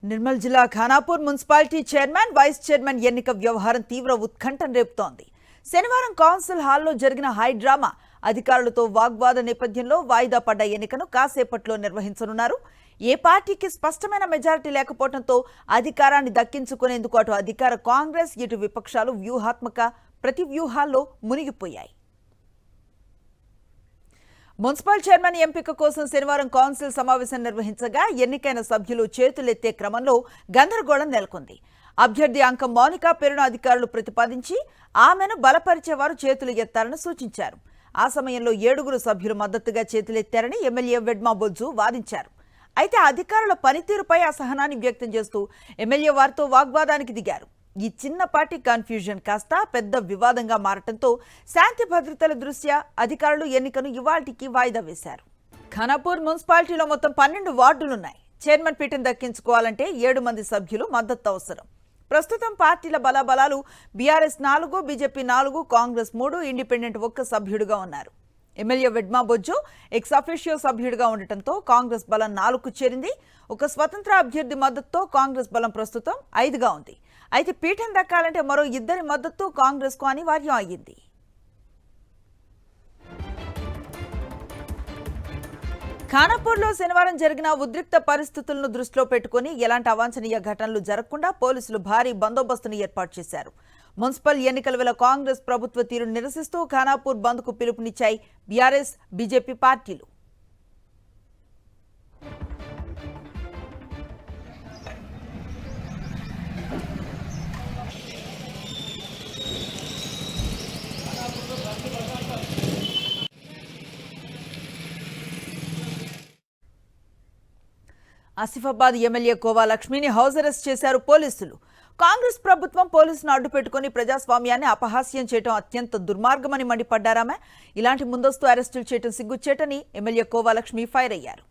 నిర్మల్ జిల్లా Khanapur municipality chairman vice chairman ఎన్నిక వ్యవహారం తీవ్ర ఉత్కంఠను రేపుతోంది. శనివారం కౌన్సిల్ హాల్లో జరిగిన హై డ్రామా అధికారులతో వాగ్వాద నేపథ్యంలో వాయిదా పడ్డ ఎన్నికను కాసేపట్లో నిర్వహించనున్నారు. ఏ పార్టీకి స్పష్టమైన మెజారిటీ లేకపోవడంతో అధికారాన్ని దక్కించుకునేందుకు అటు అధికార కాంగ్రెస్ ఇటు విపక్షాలు వ్యూహాత్మక ప్రతి వ్యూహాల్లో మునిగిపోయాయి. మున్సిపల్ చైర్మన్ ఎంపిక కోసం శనివారం కౌన్సిల్ సమావేశం నిర్వహించగా ఎన్నికైన సభ్యులు చేతులెత్తే క్రమంలో గందరగోళం నెలకొంది. అభ్యర్థి అంకం మౌనిక పేరును అధికారులు ప్రతిపాదించి ఆమెను బలపరిచేవారు చేతులు ఎత్తాలని సూచించారు. ఆ సమయంలో 7 సభ్యులు మద్దతుగా చేతులెత్తారని ఎమ్మెల్యే వెడ్మా బొజ్జు వాదించారు. అయితే అధికారుల పనితీరుపై అసహనాన్ని వ్యక్తం చేస్తూ ఎమ్మెల్యే వారితో వాగ్వాదానికి దిగారు. ఈ చిన్నపాటి కన్ఫ్యూజన్ కాస్త పెద్ద వివాదంగా మారటంతో శాంతి భద్రతల దృష్ట్యా అధికారులు ఎన్నికను ఇవాళ్టికి వాయిదా వేశారు. ఖానాపూర్ మున్సిపాలిటీలో మొత్తం 12 వార్డులున్నాయి. చైర్మన్ పీఠం దక్కించుకోవాలంటే 7 మంది సభ్యులు మద్దతు అవసరం. ప్రస్తుతం పార్టీల బలాబలాలు బీఆర్ఎస్ 4, బీజేపీ 4, కాంగ్రెస్ 3, ఇండిపెండెంట్ 1 సభ్యుడిగా ఉన్నారు. MLA Vedma Bojju ex officio సభ్యుడిగా ఉండటంతో కాంగ్రెస్ బలం 4కు చేరింది. ఒక స్వతంత్ర అభ్యర్థి మద్దతుతో కాంగ్రెస్ బలం ప్రస్తుతం 5గా ఉంది. అయితే పీఠం దక్కాలంటే మరో 2 మద్దతు కాంగ్రెస్కు అనివార్యం అయ్యింది. ఖానాపూర్లో శనివారం జరిగిన ఉద్రిక్త పరిస్థితులను దృష్టిలో పెట్టుకుని ఎలాంటి అవాంఛనీయ ఘటనలు జరగకుండా పోలీసులు భారీ బందోబస్తును ఏర్పాటు చేశారు. మున్సిపల్ ఎన్నికల వేళ కాంగ్రెస్ ప్రభుత్వ తీరును నిరసిస్తూ ఖానాపూర్ బంద్కు పిలుపునిచ్చాయి బీఆర్ఎస్, బీజేపీ పార్టీలు. ఆసిఫాబాద్ ఎమ్మెల్యే కోవా లక్ష్మిని హౌస్ అరెస్ట్ చేశారు పోలీసులు. కాంగ్రెస్ ప్రభుత్వం పోలీసును అడ్డుపెట్టుకుని ప్రజాస్వామ్యాన్ని అపహాస్యం చేయడం అత్యంత దుర్మార్గమని మండిపడ్డారామె. ఇలాంటి ముందస్తు అరెస్టులు చేయడం సిగ్గుచేటని ఎమ్మెల్యే కోవా లక్ష్మి ఫైర్ అయ్యారు.